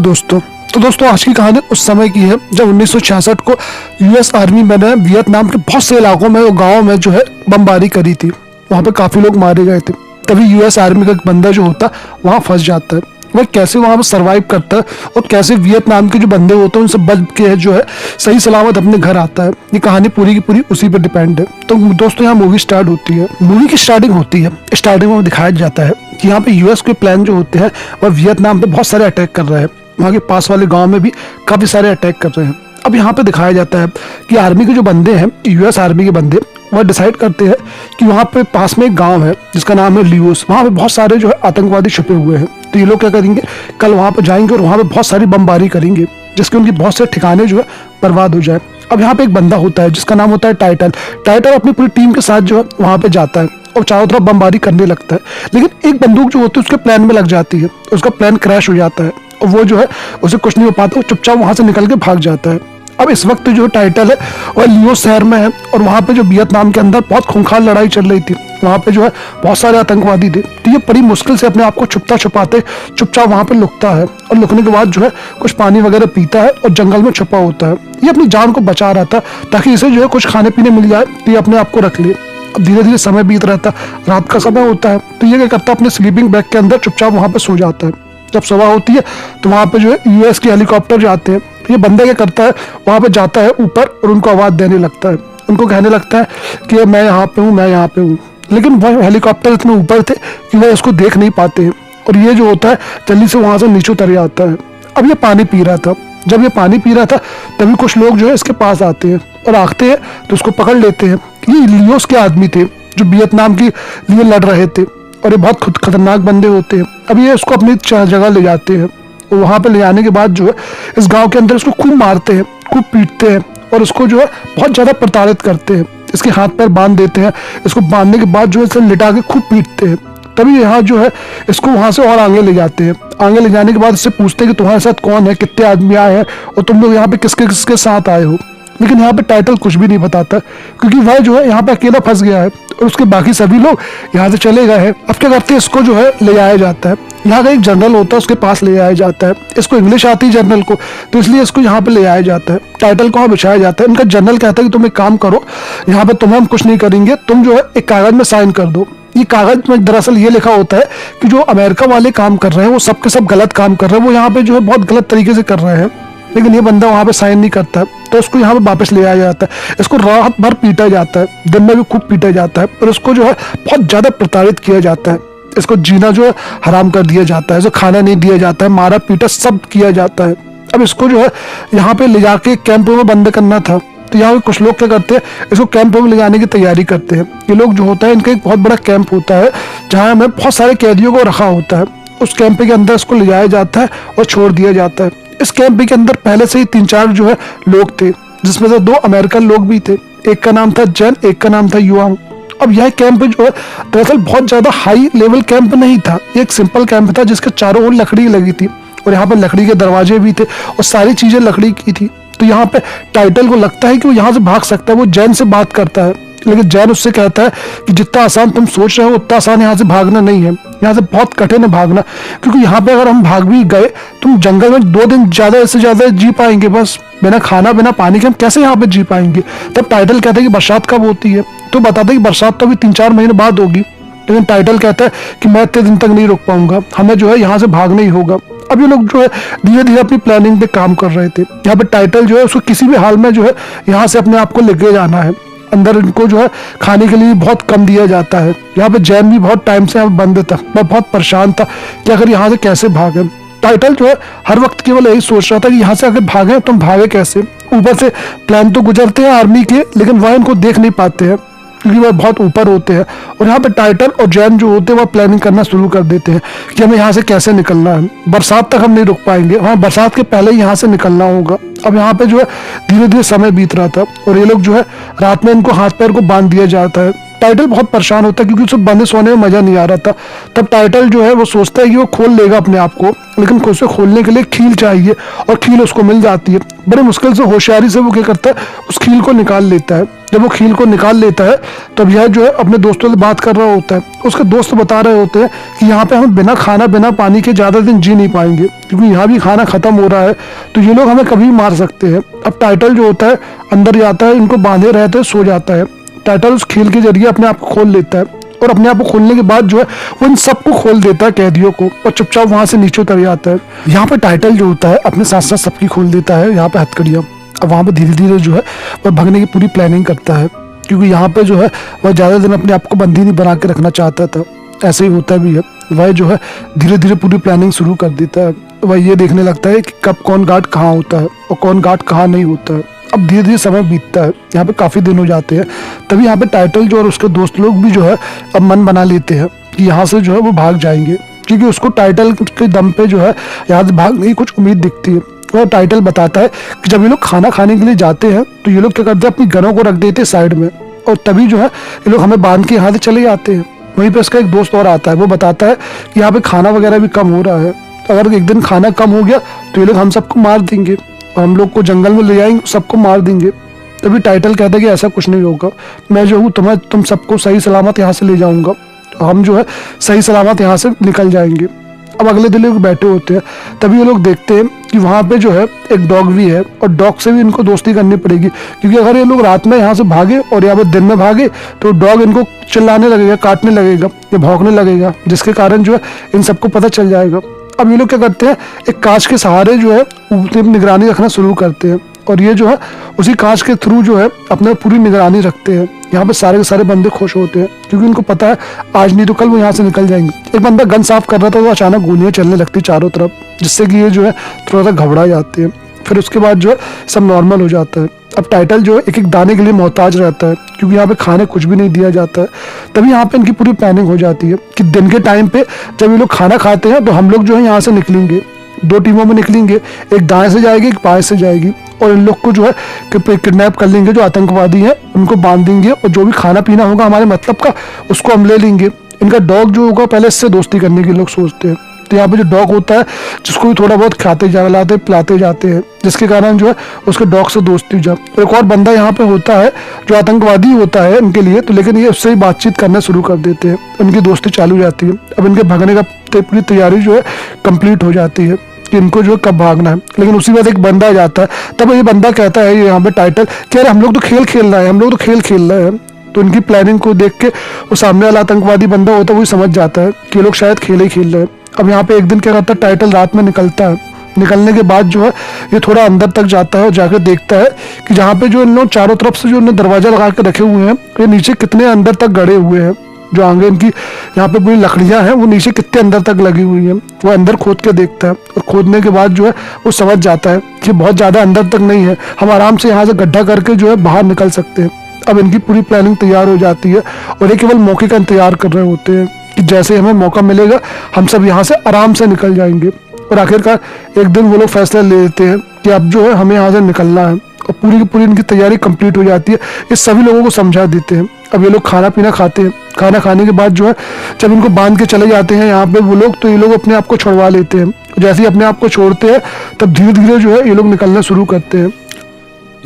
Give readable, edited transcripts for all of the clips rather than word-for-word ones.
दोस्तों आज की कहानी उस समय की है जब 1966 को यूएस आर्मी ने वियतनाम के बहुत से इलाकों में और गाँव में जो है बमबारी करी थी। वहाँ पे काफी लोग मारे गए थे। तभी यूएस आर्मी का एक बंदा जो होता वहाँ फंस जाता है। वह कैसे वहाँ पे सरवाइव करता है और कैसे वियतनाम के जो बंदे होते हैं उनसे बच के जो है सही सलामत अपने घर आता है। ये कहानी पूरी की पूरी उसी पे डिपेंड है। तो दोस्तों यहाँ मूवी स्टार्ट होती है। मूवी की स्टार्टिंग होती है, स्टार्टिंग में दिखाया जाता है कि यहाँ पे यूएस के प्लान जो होते हैं वह वियतनाम पे बहुत सारे अटैक कर रहे हैं। वहाँ के पास वाले गांव में भी काफी सारे अटैक कर रहे हैं। अब यहाँ पे दिखाया जाता है कि आर्मी के जो बंदे हैं, यूएस आर्मी के बंदे, वह डिसाइड करते हैं कि वहाँ पे पास में एक गांव है जिसका नाम है लियोस। वहाँ पे बहुत सारे जो है आतंकवादी छुपे हुए हैं। तो ये लोग क्या करेंगे, कल वहाँ पे जाएंगे और वहाँ पे बहुत सारी बमबारी करेंगे जिसके उनकी बहुत से ठिकाने जो है बर्बाद हो जाए। अब यहाँ पे एक बंदा होता है जिसका नाम होता है टाइटल अपनी पूरी टीम के साथ जो है वहाँ पे जाता है और चारों तरफ बमबारी करने लगता है। लेकिन एक बंदूक जो होती है उसके प्लान में लग जाती है, उसका प्लान क्रैश हो जाता है और वो जो है उसे कुछ नहीं हो पाता, वो चुपचाप वहां से निकल के भाग जाता है। अब इस वक्त जो टाइटल है वह लियो शहर में है और वहां पे जो वियतनाम के अंदर बहुत खूंखार लड़ाई चल रही थी। वहां पे जो है बहुत सारे आतंकवादी थे। तो ये बड़ी मुश्किल से अपने आप को छुपाते चुपचाप वहां पे लुकता है और लुकने के बाद जो है कुछ पानी वगैरह पीता है और जंगल में छुपा होता है। ये अपनी जान को बचा रहा था ताकि इसे जो है कुछ खाने पीने मिल जाए तो ये अपने आप को रख ले। अब धीरे धीरे समय बीत रहा था, रात का समय होता है। तो ये क्या करता है, अपने स्लीपिंग बैग के अंदर चुपचाप वहां पे सो जाता है। जब सुबह होती है तो वहां पे जो है यूएस के हेलीकॉप्टर जाते हैं। ये बंदा क्या करता है, वहां पे जाता है ऊपर और उनको आवाज देने लगता है, उनको कहने लगता है कि मैं यहाँ पे हूँ, मैं यहाँ पे हूँ। लेकिन वह हेलीकॉप्टर इतने ऊपर थे कि वह उसको देख नहीं पाते हैं और ये जो होता है जल्दी से वहां से नीचे उतर जाता है। अब ये पानी पी रहा था। जब ये पानी पी रहा था तभी कुछ लोग जो है इसके पास आते हैं और आते हैं तो उसको पकड़ लेते हैं। ये लियोस के आदमी थे जो वियतनाम के लिए लड़ रहे थे और ये बहुत खतरनाक बंदे होते हैं। अब ये इसको अपनी जगह ले जाते हैं और वहां पे ले जाने के बाद जो है इस गांव के अंदर इसको खूब मारते हैं, खूब पीटते हैं और इसको जो है बहुत ज्यादा प्रताड़ित करते हैं। इसके हाथ पैर बांध देते हैं। इसको बांधने के बाद जो है इसे लिटा के खूब पीटते हैं। तभी यहाँ जो है इसको वहां से और आगे ले जाते हैं। आगे ले जाने के बाद इससे पूछते हैं कि तुम्हारे साथ कौन है, कितने आदमी आए हैं और तुम लोग यहाँ पे किसके किसके साथ आए हो। लेकिन यहाँ पे टाइटल कुछ भी नहीं बताता क्योंकि वह जो है यहाँ पे अकेला फंस गया है और उसके बाकी सभी लोग यहाँ से चले गए हैं। अब क्या करते हैं, इसको जो है ले आया जाता है। यहाँ का एक जनरल होता है, उसके पास ले आया जाता है। इसको इंग्लिश आती है जनरल को, तो इसलिए इसको यहाँ पे ले आया जाता है। टाइटल को वहाँ बिछाया जाता है। इनका जनरल कहता है कि तुम एक काम करो, यहाँ पे तुम्हें हम कुछ नहीं करेंगे, तुम जो है एक कागज में साइन कर दो। ये कागज में दरअसल ये लिखा होता है कि जो अमेरिका वाले काम कर रहे हैं वो सब के सब गलत काम कर रहे हैं, वो यहाँ पे जो है बहुत गलत तरीके से कर रहे हैं। लेकिन ये बंदा वहां पे साइन नहीं करता तो इसको यहाँ पे वापस ले आया जाता है। इसको रात भर पीटा जाता है, दिन में भी खूब पीटा जाता है और इसको जो है बहुत ज्यादा प्रताड़ित किया जाता है। इसको जीना जो है हराम कर दिया जाता है, इसको खाना नहीं दिया जाता है, मारा पीटा सब किया जाता है। अब इसको जो है यहाँ पे ले जाके कैंप में बंद करना था। तो यहाँ पे कुछ लोग क्या करते हैं, इसको कैंप में ले जाने की तैयारी करते हैं। ये लोग जो होता है इनका एक बहुत बड़ा कैंप होता है जहाँ में बहुत सारे कैदियों को रखा होता है। उस कैंप के अंदर इसको ले जाया जाता है और छोड़ दिया जाता है। इस कैंप के अंदर पहले से ही 3-4 जो है लोग थे, जिसमें से 2 अमेरिकन लोग भी थे। एक का नाम था जैन, एक का नाम था युआंग। अब यह कैंप जो है दरअसल बहुत ज्यादा हाई लेवल कैंप नहीं था, ये एक सिंपल कैंप था जिसके चारों ओर लकड़ी लगी थी और यहाँ पर लकड़ी के दरवाजे भी थे और सारी चीजें लकड़ी की थी। तो यहाँ पे टाइटल को लगता है कि वो यहाँ से भाग सकता है। वो जैन से बात करता है लेकिन जैन उससे कहता है कि जितना आसान तुम सोच रहे हो उतना आसान यहाँ से भागना नहीं है, यहाँ से बहुत कठिन है भागना, क्योंकि यहाँ पे अगर हम भाग भी गए तुम जंगल में 2 दिन ज्यादा से ज्यादा जी पाएंगे, बस बिना खाना बिना पानी के हम कैसे यहाँ पे जी पाएंगे। तब टाइटल कहता है कि बरसात कब होती है, तो बताते कि बरसात तो अभी 3-4 महीने बाद होगी। लेकिन टाइटल कहता है कि मैं इतने दिन तक नहीं रुक पाऊंगा, हमें जो है यहाँ से भागना ही होगा। अब ये लोग जो है धीरे धीरे अपनी प्लानिंग पे काम कर रहे थे। यहाँ पे टाइटल जो है उसको किसी भी हाल में जो है यहाँ से अपने आप को लेके जाना है। अंदर इनको जो है खाने के लिए बहुत कम दिया जाता है। यहाँ पे जैन भी बहुत टाइम से यहाँ बंद था। मैं बहुत परेशान था कि अगर यहाँ से कैसे भागे। टाइटल जो है हर वक्त केवल यही सोच रहा था कि यहाँ से अगर भागे तो हम भागे कैसे। ऊपर से प्लान तो गुजरते हैं आर्मी के, लेकिन वह इनको देख नहीं पाते हैं क्योंकि वह बहुत ऊपर होते हैं। और यहाँ पे टाइटल और जैन जो होते हैं वह प्लानिंग करना शुरू कर देते हैं कि हमें यहाँ से कैसे निकलना है। बरसात तक हम नहीं रुक पाएंगे, हाँ बरसात के पहले ही यहाँ से निकलना होगा। अब यहाँ पे जो है धीरे धीरे समय बीत रहा था और ये लोग जो है रात में इनको हाथ पैर को बांध दिया जाता है टाइटल बहुत परेशान होता है क्योंकि उसे बंद सोने में मजा नहीं आ रहा था। तब टाइटल जो है वो सोचता है कि वो खोल लेगा अपने आप को, लेकिन उसे खोलने के लिए खील चाहिए और खील उसको मिल जाती है। बड़े मुश्किल से होशियारी से वो क्या करता है, उस खील को निकाल लेता है। जब वो खील को निकाल लेता है तब यह जो है अपने दोस्तों से बात कर रहा होता है। उसके दोस्त बता रहे होते हैं कि यहाँ पे हम बिना खाना बिना पानी के ज़्यादा दिन जी नहीं पाएंगे, क्योंकि यहाँ भी खाना खत्म हो रहा है, तो ये लोग हमें कभी भी मार सकते हैं। अब टाइटल जो होता है अंदर जाता है, इनको बांधे रहते हैं, सो जाता है। टाइटल उस खील के जरिए अपने आप को खोल लेता है और अपने आप को खोलने के बाद जो है वो इन सबको खोल देता है, कैदियों को, और चुपचाप वहां से नीचे उतर जाता है। यहाँ पे टाइटल जो होता है अपने साथ साथ सबकी खोल देता है यहाँ पे हथकड़ियाँ। अब वहाँ पे धीरे धीरे जो है वह भागने की पूरी प्लानिंग करता है, क्योंकि यहाँ पे जो है वह ज़्यादा दिन अपने आप को बंदी नहीं बना के रखना चाहता था। ऐसे ही होता भी है, वह जो है धीरे धीरे पूरी प्लानिंग शुरू कर देता है। वह ये देखने लगता है कि कब कौन गार्ड कहाँ होता है और कौन गार्ड कहाँ नहीं होता है। अब धीरे धीरे समय बीतता है, यहाँ पे काफ़ी दिन हो जाते हैं। तभी यहाँ पे टाइटल जो और उसके दोस्त लोग भी जो है अब मन बना लेते हैं कि यहाँ से जो है वो भाग जाएंगे, क्योंकि उसको टाइटल के दम पे जो है यहाँ से भागने की कुछ उम्मीद दिखती है। और टाइटल बताता है कि जब ये लोग खाना खाने के लिए जाते हैं तो ये लोग क्या करते हैं, अपनी गनों को रख देते हैं साइड में, और तभी जो है ये लोग हमें बांध के यहाँ से चले जाते हैं। वहीं पे उसका एक दोस्त और आता है, वो बताता है कि यहाँ पे खाना वगैरह भी कम हो रहा है, अगर एक दिन खाना कम हो गया तो ये लोग हम सबको मार देंगे और हम लोग को जंगल में ले जाएंगे, सबको मार देंगे। तभी टाइटल कहता है कि ऐसा कुछ नहीं होगा, मैं जो हूँ तुम सबको सही सलामत यहाँ से ले जाऊँगा, तो हम जो है सही सलामत यहाँ से निकल जाएंगे। अब अगले दिन लोग बैठे होते हैं, तभी ये लोग देखते हैं कि वहाँ पे जो है एक डॉग भी है, और डॉग से भी इनको दोस्ती करनी पड़ेगी, क्योंकि अगर ये लोग रात में यहाँ से भागे और यहाँ पे दिन में भागे तो डॉग इनको चिल्लाने लगेगा, काटने लगेगा या भौंकने लगेगा, जिसके कारण जो है इन सबको पता चल जाएगा। अब ये लोग क्या करते हैं, एक कांच के सहारे जो है अपनी निगरानी रखना शुरू करते हैं, और ये जो है उसी कांच के थ्रू जो है अपने पूरी निगरानी रखते हैं। यहाँ पे सारे के सारे बंदे खुश होते हैं, क्योंकि उनको पता है आज नहीं तो कल वो यहाँ से निकल जाएंगे। एक बंदा गन साफ कर रहा था, तो अचानक गोलियां चलने लगती चारों तरफ, जिससे कि ये जो है थोड़ा सा घबरा जाते हैं। फिर उसके बाद जो है सब नॉर्मल हो जाता है। अब टाइटल जो है एक एक दाने के लिए मोहताज रहता है, क्योंकि यहाँ पे खाने कुछ भी नहीं दिया जाता है। तभी यहाँ पे इनकी पूरी प्लानिंग हो जाती है कि दिन के टाइम पे जब ये लोग खाना खाते हैं तो हम लोग जो है यहाँ से निकलेंगे, 2 टीमों में निकलेंगे, एक दाएं से जाएगी एक बाएं से जाएगी, और इन लोग को जो है किडनैप कर लेंगे, जो आतंकवादी हैं उनको बांध देंगे, और जो भी खाना पीना होगा हमारे मतलब का उसको हम ले लेंगे। इनका डॉग जो होगा पहले इससे दोस्ती करने के लोग सोचते हैं, तो यहाँ पे जो डॉग होता है जिसको भी थोड़ा बहुत खाते जाते पिलाते जाते हैं, जिसके कारण जो है उसके डॉग से दोस्ती हो जाए। एक और बंदा यहाँ पे होता है जो आतंकवादी होता है इनके लिए, तो लेकिन ये उससे ही बातचीत करना शुरू कर देते हैं, उनकी दोस्ती चालू हो जाती है। अब इनके भागने का पूरी तैयारी जो है कंप्लीट हो जाती है कि इनको जो है कब भागना है। लेकिन उसी वक्त एक बंदा आ जाता है, तब ये बंदा कहता है यहाँ पे टाइटल कि अरे हम लोग तो खेल खेल रहे हैं, हम लोग तो खेल खेल रहे हैं। तो उनकी प्लानिंग को देख के वो सामने वाला आतंकवादी बंदा होता है वही समझ जाता है कि ये लोग शायद खेल ही खेल रहे हैं। अब यहाँ पे एक दिन क्या करता है, टाइटल रात में निकलता है, निकलने के बाद जो है ये थोड़ा अंदर तक जाता है और जाकर देखता है कि जहाँ पे जो इन लोग चारों तरफ से जो इन्होंने दरवाजा लगा के रखे हुए हैं, ये नीचे कितने अंदर तक गड़े हुए हैं। जो आगे इनकी यहाँ पे पूरी लकड़ियाँ हैं वो नीचे कितने अंदर तक लगी हुई हैं। वो अंदर खोद के देखता है, और खोदने के बाद जो है वो समझ जाता है कि बहुत ज़्यादा अंदर तक नहीं है, हम आराम से यहाँ से गड्ढा करके जो है बाहर निकल सकते हैं। अब इनकी पूरी प्लानिंग तैयार हो जाती है, और ये केवल मौके का इंतजार कर रहे होते हैं कि जैसे हमें मौका मिलेगा हम सब यहाँ से आराम से निकल जाएंगे। और आखिरकार एक दिन वो लोग फैसला ले लेते हैं कि अब जो है हमें यहाँ से निकलना है, और पूरी की पूरी इनकी तैयारी कंप्लीट हो जाती है। ये सभी लोगों को समझा देते हैं। अब ये लोग खाना पीना खाते हैं, खाना खाने के बाद जो है जब इनको बांध के चले जाते हैं यहाँ पे वो लोग, तो ये लोग अपने आप को छुड़वा लेते हैं। जैसे ही अपने आप को छोड़ते हैं तब धीरे धीरे जो है ये लोग निकलना शुरू करते हैं।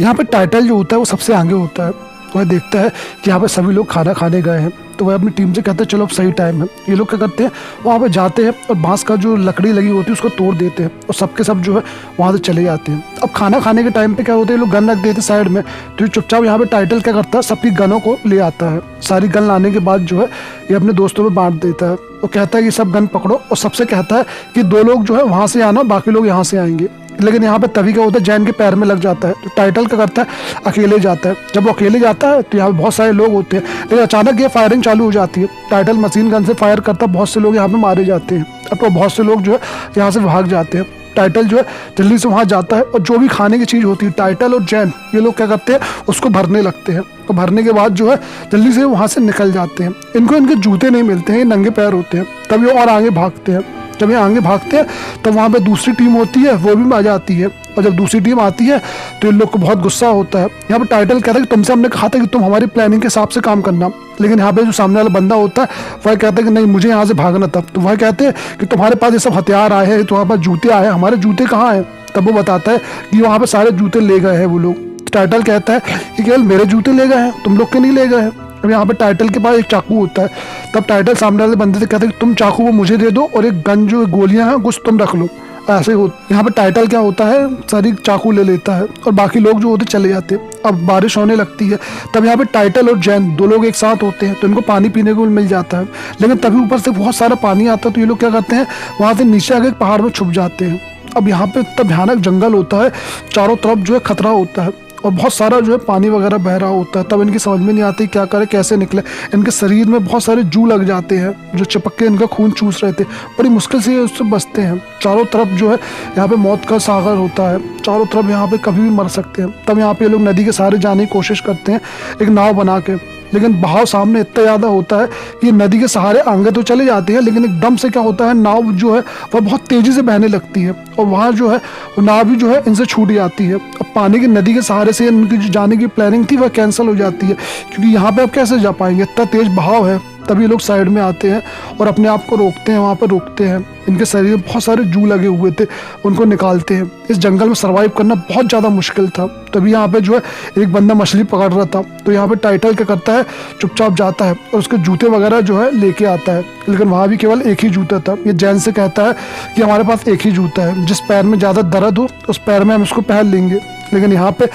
यहाँ पे टाइटल जो होता है वो सबसे आगे होता है, वह देखता है कि यहाँ पे सभी लोग खाना खाने गए हैं, तो वह अपनी टीम से कहते हैं चलो अब सही टाइम है। ये लोग क्या करते हैं, वहाँ पे जाते हैं और बांस का जो लकड़ी लगी होती है उसको तोड़ देते हैं, और सबके सब जो है वहाँ से चले जाते हैं। अब खाना खाने के टाइम पे क्या होता है, ये लोग गन रख देते हैं साइड में, तो ये चुपचाप यहाँ पे टाइटल क्या करता है, सबकी गनों को ले आता है। सारी गन लाने के बाद जो है ये अपने दोस्तों में बांट देता है, वो कहता है कि सब गन पकड़ो, और सबसे कहता है कि 2 लोग जो है वहाँ से आना, बाकी लोग यहाँ से आएंगे। लेकिन यहाँ पे तभी क्या होता है, जैन के पैर में लग जाता है, तो टाइटल क्या करता है, अकेले जाता है। जब वो अकेले जाता है तो यहाँ पे बहुत सारे लोग होते हैं, लेकिन अचानक ये फायरिंग चालू हो जाती है। टाइटल मशीन गन से फायर करता है, बहुत से लोग यहाँ पे मारे जाते हैं। अब तो बहुत से लोग जो है यहाँ से भाग जाते हैं। टाइटल जो है जल्दी से वहाँ जाता है, और जो भी खाने की चीज़ होती है टाइटल और जैन ये लोग क्या करते हैं, उसको भरने लगते हैं। तो भरने के बाद जो है जल्दी से वहाँ से निकल जाते हैं। इनको इनके जूते नहीं मिलते हैं, ये नंगे पैर होते हैं, तब ये और आगे भागते हैं। जब ये आगे भागते हैं तो वहाँ पे दूसरी टीम होती है, वो भी आ जाती है। और जब दूसरी टीम आती है तो इन लोग को बहुत गुस्सा होता है। यहाँ पे टाइटल कहता है कि तुमसे हमने कहा था कि तुम हमारी प्लानिंग के हिसाब से काम करना, लेकिन यहाँ पे जो सामने वाला बंदा होता है वह कहता है कि नहीं, मुझे यहाँ से भागना था। तो वह कहते हैं कि तुम्हारे पास ये सब हथियार आए हैं, तुम्हारे पास जूते आए हैं, हमारे जूते कहाँ हैं? तब वो बताता है कि वहाँ पे सारे जूते ले गए हैं वो लोग। टाइटल कहता है कि केवल मेरे जूते ले गए हैं, तुम लोग के नहीं ले गए हैं। अब यहाँ पे टाइटल के पास एक चाकू होता है। तब टाइटल सामने वाले बंदे से कहता है कि तुम चाकू वो मुझे दे दो और एक गन जो गोलियां हैं कुछ तुम रख लो। ऐसे हो यहाँ पे टाइटल क्या होता है, सारी चाकू ले लेता है और बाकी लोग जो होते चले जाते हैं। अब बारिश होने लगती है। तब यहाँ पे टाइटल और जैन दो लोग एक साथ होते हैं तो इनको पानी पीने को मिल जाता है, लेकिन तभी ऊपर से बहुत सारा पानी आता है। तो ये लोग क्या करते हैं, वहाँ से नीचे आके पहाड़ में छुप जाते हैं। अब यहाँ पे इतना भयानक जंगल होता है, चारों तरफ जो है खतरा होता है और बहुत सारा जो है पानी वगैरह बह रहा होता है। तब इनकी समझ में नहीं आती क्या करे, कैसे निकले। इनके शरीर में बहुत सारे जू लग जाते हैं जो चिपक के इनका खून चूस रहे थे। बड़ी मुश्किल से ये उससे बचते हैं। चारों तरफ जो है यहाँ पे मौत का सागर होता है, चारों तरफ यहाँ पे कभी भी मर सकते हैं। तब यहाँ पे ये लोग नदी के सहारे जाने की कोशिश करते हैं एक नाव बना के, लेकिन बहाव सामने इतना ज़्यादा होता है कि नदी के सहारे आगे तो चले जाते हैं, लेकिन एकदम से क्या होता है, नाव जो है वह बहुत तेज़ी से बहने लगती है और वहाँ जो है वो नाव भी जो है इनसे छूट जाती है। अब पानी की नदी के सहारे से इनकी जो जाने की प्लानिंग थी वह कैंसिल हो जाती है, क्योंकि यहाँ पे अब कैसे जा पाएंगे, इतना तेज़ बहाव है। तभी लोग साइड में आते हैं और अपने आप को रोकते हैं, वहाँ पर रोकते हैं। इनके शरीर में बहुत सारे जू लगे हुए थे, उनको निकालते हैं। इस जंगल में सर्वाइव करना बहुत ज़्यादा मुश्किल था। तभी यहाँ पे जो है एक बंदा मछली पकड़ रहा था, तो यहाँ पे टाइटल क्या करता है, चुपचाप जाता है और उसके जूते वगैरह जो है लेके आता है। लेकिन वहाँ भी केवल एक ही जूता था। ये जैन से कहता है कि हमारे पास एक ही जूता है, जिस पैर में ज़्यादा दर्द हो उस पैर में हम इसको पहन लेंगे। लेकिन यहाँ पे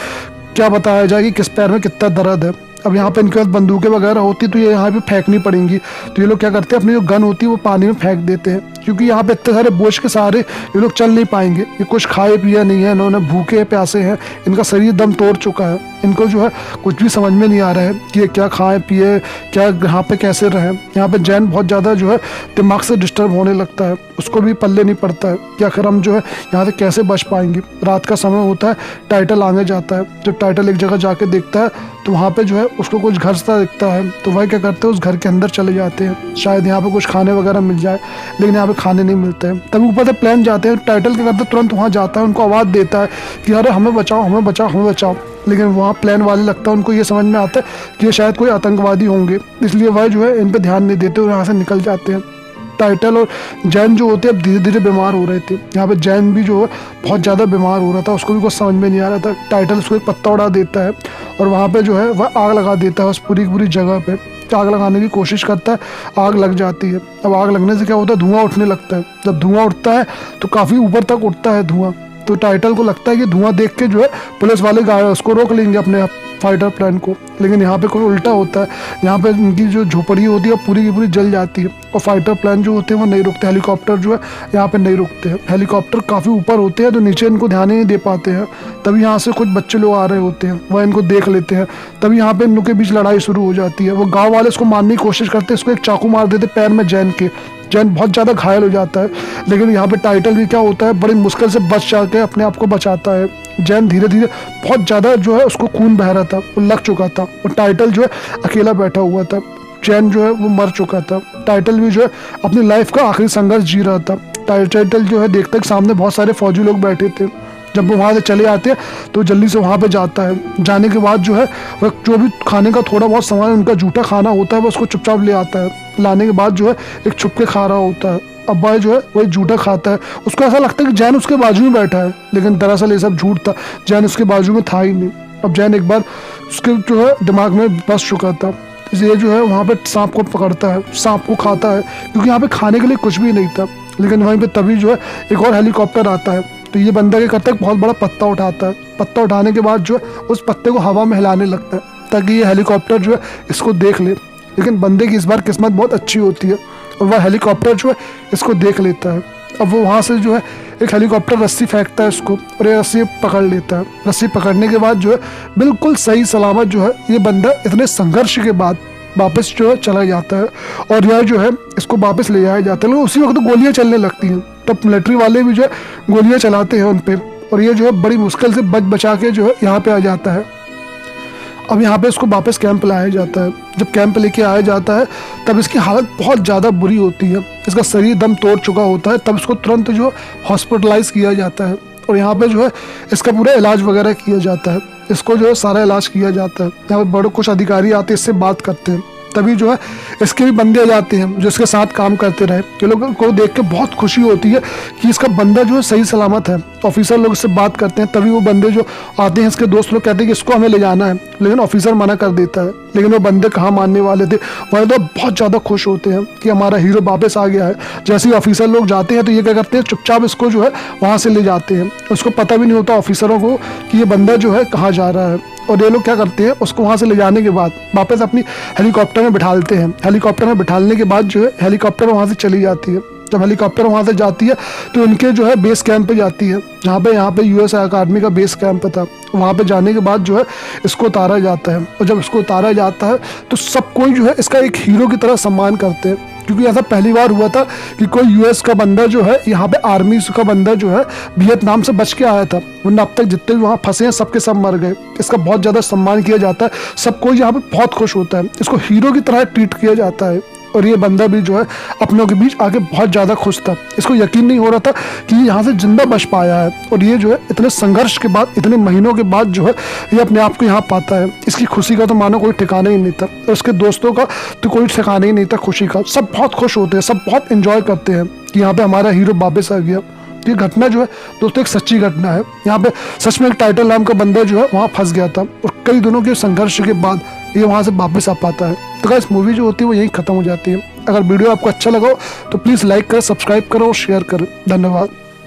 क्या बताया जाए कि किस पैर में कितना दर्द है। अब यहाँ पे इनके पास बंदूकें वगैरह होती तो ये यहाँ पे फेंकनी पड़ेंगी। तो ये लोग क्या करते हैं, अपनी जो गन होती है वो पानी में फेंक देते हैं, क्योंकि यहाँ पे इतने सारे बोझ के सहारे ये लोग चल नहीं पाएंगे। ये कुछ खाए पिया नहीं है, इन्होंने भूखे प्यासे हैं, इनका शरीर दम तोड़ चुका है। इनको जो है कुछ भी समझ में नहीं आ रहा है कि ये क्या खाएं पिए, क्या यहाँ पे कैसे रहें। यहाँ पे जैन बहुत ज़्यादा जो है दिमाग से डिस्टर्ब होने लगता है, उसको भी पल्ले नहीं पड़ता है कि आखिर हम जो है यहाँ से कैसे बच पाएंगे। रात का समय होता है, टाइटल आगे जाता है। जब टाइटल एक जगह जाके देखता है तो वहाँ पे जो है उसको कुछ घर सा दिखता है, तो वह क्या करते हैं, उस घर के अंदर चले जाते हैं, शायद यहाँ पे कुछ खाने वगैरह मिल जाए। लेकिन यहाँ पे खाने नहीं मिलते हैं। तभी ऊपर से प्लेन जाते हैं। टाइटल क्या करता है, तुरंत वहाँ जाता है, उनको आवाज़ देता है कि अरे हमें बचाओ, हमें बचाओ, हमें बचाओ। लेकिन वहाँ प्लेन वाले लगता है उनको ये समझ में आता है कि ये शायद कोई आतंकवादी होंगे, इसलिए वह जो है इन पर ध्यान नहीं देते और यहाँ से निकल जाते हैं। टाइटल और जैन जो होते हैं अब धीरे धीरे बीमार हो रहे थे। यहाँ पे जैन भी जो है बहुत ज़्यादा बीमार हो रहा था, उसको भी कुछ समझ में नहीं आ रहा था। टाइटल उसको एक पत्ता उड़ा देता है और वहाँ पे जो है वह आग लगा देता है उस पूरी की पूरी जगह पे। आग लगाने की कोशिश करता है, आग लग जाती है। अब आग लगने से क्या होता है, धुआं उठने लगता है। जब धुआं उठता है तो काफ़ी ऊपर तक उठता है धुआं। तो टाइटल को लगता है कि धुआं देख के जो है पुलिस वाले उसको रोक लेंगे अपने फाइटर प्लेन को। लेकिन यहाँ पे कोई उल्टा होता है, यहाँ पे इनकी जो झोपड़ी होती है वो पूरी की पूरी जल जाती है और फाइटर प्लेन जो होते हैं वो नहीं रुकते। हेलीकॉप्टर जो है यहाँ पे नहीं रुकते हैं। हेलीकॉप्टर काफ़ी ऊपर होते हैं तो नीचे इनको ध्यान ही नहीं दे पाते हैं। तभी यहाँ से कुछ बच्चे लोग आ रहे होते हैं, वह इनको देख लेते हैं। तभी यहाँ पे इन लोग के बीच लड़ाई शुरू हो जाती है। वो गाँव वाले इसको मारने की कोशिश करते हैं, इसको एक चाकू मार देते पैर में जैन के। जैन बहुत ज़्यादा घायल हो जाता है। लेकिन यहाँ पे टाइटल भी क्या होता है, बड़ी मुश्किल से बच जाके अपने आप को बचाता है। जैन धीरे धीरे बहुत ज़्यादा जो है उसको खून बह रहा था, वो लग चुका था और टाइटल जो है अकेला बैठा हुआ था। जैन जो है वो मर चुका था। टाइटल भी जो है अपनी लाइफ का आखिरी संघर्ष जी रहा था। टाइटल जो है देखता है सामने बहुत सारे फौजी लोग बैठे थे। जब वो वहाँ से चले आते हैं तो जल्दी से वहाँ पे जाता है। जाने के बाद जो है वह जो भी खाने का थोड़ा बहुत सामान उनका जूठा खाना होता है वह उसको चुपचाप ले आता है। लाने के बाद जो है एक छुप के खा रहा होता है। अब भाई जो है वही जूठा खाता है। उसको ऐसा लगता है कि जैन उसके बाजू में बैठा है, लेकिन दरअसल ये सब झूठ था, जैन उसके बाजू में था ही नहीं। अब जैन एक बार उसके जो है दिमाग में बस चुका था, इसलिए जो है वहाँ पे सांप को पकड़ता है, सांप को खाता है, क्योंकि यहाँ पे खाने के लिए कुछ भी नहीं था। लेकिन वहीं पे तभी जो है एक और हेलीकॉप्टर आता है। तो ये बंदा क्या करता है, बहुत बड़ा पत्ता उठाता है। पत्ता उठाने के बाद जो है उस पत्ते को हवा में हिलाने लगता है ताकि ये हेलीकॉप्टर जो है इसको देख ले। लेकिन बंदे की इस बार किस्मत बहुत अच्छी होती है और वह हेलीकॉप्टर जो है इसको देख लेता है। अब वो वहाँ से जो है एक हेलीकॉप्टर रस्सी फेंकता है इसको और ये रस्सी पकड़ लेता है। रस्सी पकड़ने के बाद जो है बिल्कुल सही सलामत जो है ये बंदा इतने संघर्ष के बाद वापस जो है चला जाता है और यह जो है इसको वापस ले जाया जाता है। लेकिन उसी वक्त तो गोलियाँ चलने लगती हैं, तब मिलिट्री वाले भी जो है गोलियाँ चलाते हैं उन पर और ये जो है बड़ी मुश्किल से बचा के जो है यहाँ पे आ जाता है। अब यहाँ पे इसको वापस कैंप लाया जाता है। जब कैंप लेके आया जाता है तब इसकी हालत बहुत ज़्यादा बुरी होती है, इसका शरीर दम तोड़ चुका होता है। तब इसको तुरंत जो हॉस्पिटलाइज किया जाता है और यहाँ पे जो है इसका पूरा इलाज वगैरह किया जाता है। इसको जो है सारा इलाज किया जाता है। यहाँ पे बड़े कुछ अधिकारी आते हैं, इससे बात करते हैं। तभी जो है इसके भी बंदे आ जाते हैं जो इसके साथ काम करते रहे। ये लोगों को देख के बहुत खुशी होती है कि इसका बंदा जो है सही सलामत है। ऑफिसर लोग इससे बात करते हैं, तभी वो बंदे जो आते हैं इसके दोस्त लोग कहते हैं कि इसको हमें ले जाना है, लेकिन ऑफिसर मना कर देता है। लेकिन वो बंदे कहाँ मानने वाले थे, वह तो बहुत ज़्यादा खुश होते हैं कि हमारा हीरो वापस आ गया है। जैसे ही ऑफिसर लोग जाते हैं तो ये क्या करते हैं, चुपचाप इसको जो है वहाँ से ले जाते हैं। उसको पता भी नहीं होता ऑफिसरों को कि ये बंदा जो है कहाँ जा रहा है। और ये लोग क्या करते हैं, उसको वहाँ से ले जाने के बाद वापस अपनी हेलीकॉप्टर में बिठालते हैं। हेलीकॉप्टर में बिठाने के बाद जो है हेलीकॉप्टर वहाँ से चली जाती है। जब हेलीकॉप्टर वहाँ से जाती है तो इनके जो है बेस कैंप पे जाती है, जहाँ पे यहाँ पे यूएस आर्मी का बेस कैंप था। वहाँ पे जाने के बाद जो है इसको उतारा जाता है। और जब इसको उतारा जाता है तो सब कोई जो है इसका एक हीरो की तरह सम्मान करते हैं, क्योंकि ऐसा पहली बार हुआ था कि कोई यूएस का बंदा जो है यहाँ पे आर्मी का बंदा जो है वियतनाम से बच के आया था, वरना अब तक जितने भी वहाँ फंसे हैं सबके सब मर गए। इसका बहुत ज़्यादा सम्मान किया जाता है, सब कोई यहाँ पे बहुत खुश होता है, इसको हीरो की तरह ट्रीट किया जाता है। और ये बंदा भी जो है अपनों के बीच आके बहुत ज़्यादा खुश था। इसको यकीन नहीं हो रहा था कि यहाँ से जिंदा बच पाया है। और ये जो है इतने संघर्ष के बाद, इतने महीनों के बाद जो है ये अपने आप को यहाँ पाता है। इसकी खुशी का तो मानो कोई ठिकाना ही नहीं था, और उसके दोस्तों का तो कोई ठिकाना ही नहीं था खुशी का। सब बहुत खुश होते हैं, सब बहुत इंजॉय करते हैं कि यहाँ पे हमारा हीरो वापस आ गया। ये घटना जो है दोस्तों एक सच्ची घटना है। यहाँ पे सच में एक टाइटल नाम का बंदा जो है वहाँ फंस गया था, और कई दिनों के संघर्ष के बाद ये वहाँ से वापस आ पाता है। तो गाइस मूवी जो होती है वो यहीं खत्म हो जाती है। अगर वीडियो आपको अच्छा लगा हो तो प्लीज़ लाइक करें, सब्सक्राइब करो और शेयर करें। धन्यवाद।